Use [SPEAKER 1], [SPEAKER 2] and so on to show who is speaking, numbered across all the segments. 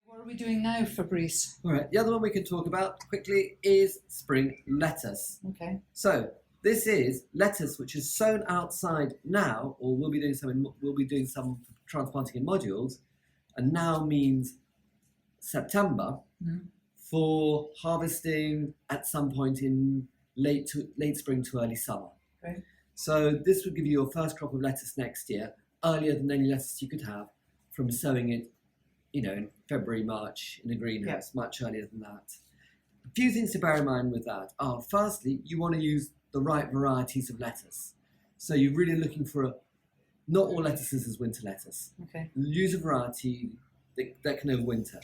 [SPEAKER 1] What are we doing now, Fabrice?
[SPEAKER 2] All right, the other one we can talk about quickly is spring lettuce.
[SPEAKER 1] Okay.
[SPEAKER 2] So this is lettuce which is sown outside now, or we'll be doing some transplanting in modules, and now means September for harvesting at some point in late spring to early summer.
[SPEAKER 1] Okay.
[SPEAKER 2] So this would give you your first crop of lettuce next year, earlier than any lettuce you could have from sowing it, in February, March in a greenhouse, much earlier than that. A few things to bear in mind with that are, firstly, you want to use the right varieties of lettuce. So you're really looking for not all lettuces is winter lettuce.
[SPEAKER 1] Okay.
[SPEAKER 2] Use a variety that can overwinter.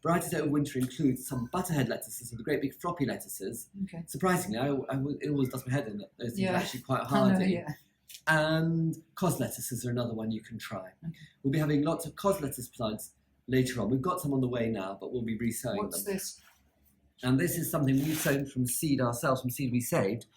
[SPEAKER 2] Varieties that overwinter include some butterhead lettuces, so the great big floppy lettuces.
[SPEAKER 1] Okay.
[SPEAKER 2] Surprisingly, it always does my head in that those things are actually quite
[SPEAKER 1] I
[SPEAKER 2] hardy.
[SPEAKER 1] know, yeah.
[SPEAKER 2] And cos lettuces are another one you can try.
[SPEAKER 1] Okay.
[SPEAKER 2] We'll be having lots of cos lettuce plugs later on. We've got some on the way now, but we'll be resowing them.
[SPEAKER 1] What's this? And
[SPEAKER 2] this is something we've sown from seed ourselves, from seed we saved.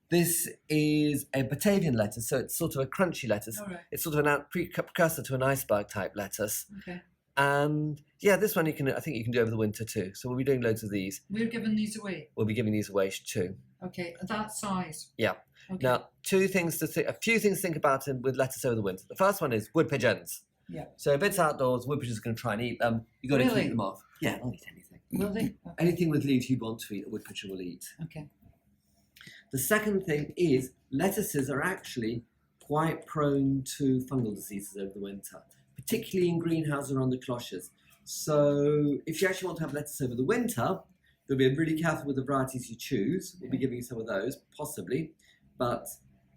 [SPEAKER 2] This is a Batavian lettuce, so it's sort of a crunchy lettuce.
[SPEAKER 1] All right.
[SPEAKER 2] It's sort of a precursor to an iceberg type lettuce.
[SPEAKER 1] Okay.
[SPEAKER 2] And yeah, this one I think you can do over the winter too. So we'll be doing loads of these.
[SPEAKER 1] We're giving these away.
[SPEAKER 2] We'll be giving these away too.
[SPEAKER 1] Okay, that size.
[SPEAKER 2] Yeah.
[SPEAKER 1] Okay.
[SPEAKER 2] Now, a few things to think about with lettuce over the winter. The first one is wood pigeons.
[SPEAKER 1] Yeah.
[SPEAKER 2] So if it's outdoors, wood pigeons are going to try and eat them. You've got to keep them off. Yeah, they'll eat anything.
[SPEAKER 1] Will they? Okay.
[SPEAKER 2] Anything with leaves you want to eat, a wood pigeon will eat.
[SPEAKER 1] Okay.
[SPEAKER 2] The second thing is lettuces are actually quite prone to fungal diseases over the winter, particularly in greenhouses or on the cloches. So if you actually want to have lettuce over the winter, you'll be really careful with the varieties you choose. We'll be giving you some of those, possibly, but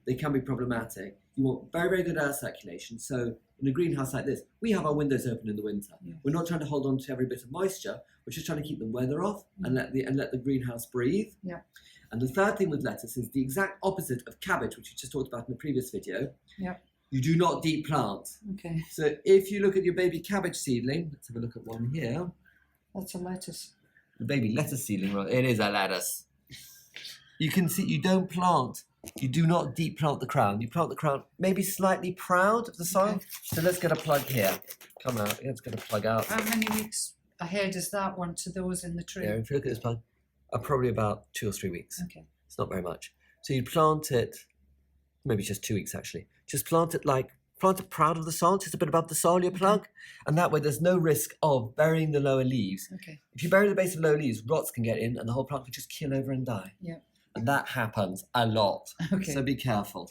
[SPEAKER 2] they can be problematic. You want very, very good air circulation. So in a greenhouse like this, we have our windows open in the winter. Yeah. We're not trying to hold on to every bit of moisture. We're just trying to keep the weather off and let the greenhouse breathe.
[SPEAKER 1] Yeah.
[SPEAKER 2] And the third thing with lettuce is the exact opposite of cabbage, which we just talked about in the previous video.
[SPEAKER 1] Yeah.
[SPEAKER 2] You do not deep plant.
[SPEAKER 1] Okay.
[SPEAKER 2] So if you look at your baby cabbage seedling, let's have a look at one here.
[SPEAKER 1] That's a lettuce.
[SPEAKER 2] The baby lettuce seedling, right? It is a lettuce. You can see you don't plant. You do not deep plant the crown. You plant the crown maybe slightly proud of the soil. Okay. So let's get a plug here. Come out. Let's get a plug out.
[SPEAKER 1] How many weeks ahead is that one to those in the tree?
[SPEAKER 2] Yeah, if you look at this plug, probably about 2 or 3 weeks.
[SPEAKER 1] Okay.
[SPEAKER 2] It's not very much. So you plant it, maybe just 2 weeks actually. Just plant it proud of the soil, just a bit above the soil, your plug. And that way there's no risk of burying the lower leaves.
[SPEAKER 1] Okay.
[SPEAKER 2] If you bury the base of lower leaves, rots can get in and the whole plant can just keel over and die.
[SPEAKER 1] Yeah.
[SPEAKER 2] And that happens a lot.
[SPEAKER 1] Okay.
[SPEAKER 2] So be careful.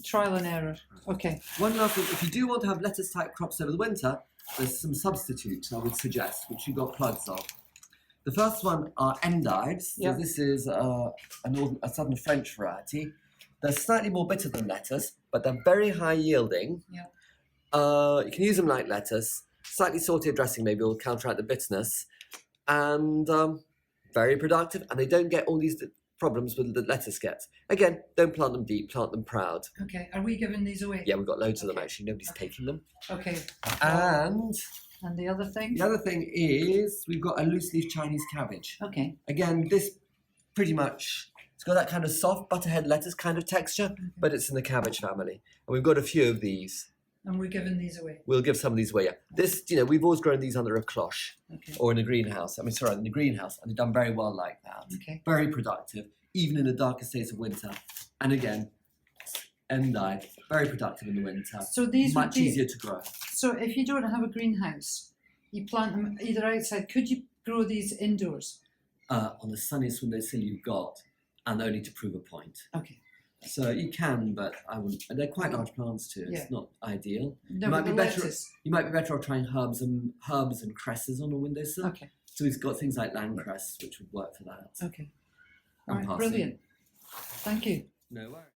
[SPEAKER 1] Trial and error. Okay.
[SPEAKER 2] One last thing, if you do want to have lettuce type crops over the winter, there's some substitutes I would suggest, which you've got plugs of. The first one are endives. So this is a southern French variety. They're slightly more bitter than lettuce, but they're very high yielding.
[SPEAKER 1] Yeah.
[SPEAKER 2] You can use them like lettuce. Slightly salty dressing maybe will counteract the bitterness. And very productive. And they don't get all these problems with the lettuce gets. Again, don't plant them deep, plant them proud.
[SPEAKER 1] Okay. Are we giving these away?
[SPEAKER 2] Yeah, we've got loads of them actually. Nobody's taking them.
[SPEAKER 1] Okay.
[SPEAKER 2] And
[SPEAKER 1] the other thing?
[SPEAKER 2] The other thing is we've got a loose leaf Chinese cabbage.
[SPEAKER 1] Okay.
[SPEAKER 2] Again, this pretty much, it's got that kind of soft butterhead lettuce kind of texture, but it's in the cabbage family. And we've got a few of these.
[SPEAKER 1] And we're giving these away?
[SPEAKER 2] We'll give some of these away, yeah. This, we've always grown these under a cloche or in a greenhouse. In the greenhouse. And they've done very well like that.
[SPEAKER 1] Okay.
[SPEAKER 2] Very productive, even in the darkest days of winter. And again, endive, very productive in the winter.
[SPEAKER 1] So these
[SPEAKER 2] much easier to grow.
[SPEAKER 1] So if you don't have a greenhouse, you plant them either outside. Could you grow these indoors?
[SPEAKER 2] On the sunniest windowsill you've got, and only to prove a point.
[SPEAKER 1] Okay.
[SPEAKER 2] So you can, but I wouldn't. They're quite large plants too. It's not ideal.
[SPEAKER 1] No,
[SPEAKER 2] you might be better off trying herbs and cresses on a windowsill.
[SPEAKER 1] Okay.
[SPEAKER 2] So we've got things like land cress, which would work for that.
[SPEAKER 1] Okay. All right. Brilliant. Thank you.
[SPEAKER 2] No worries.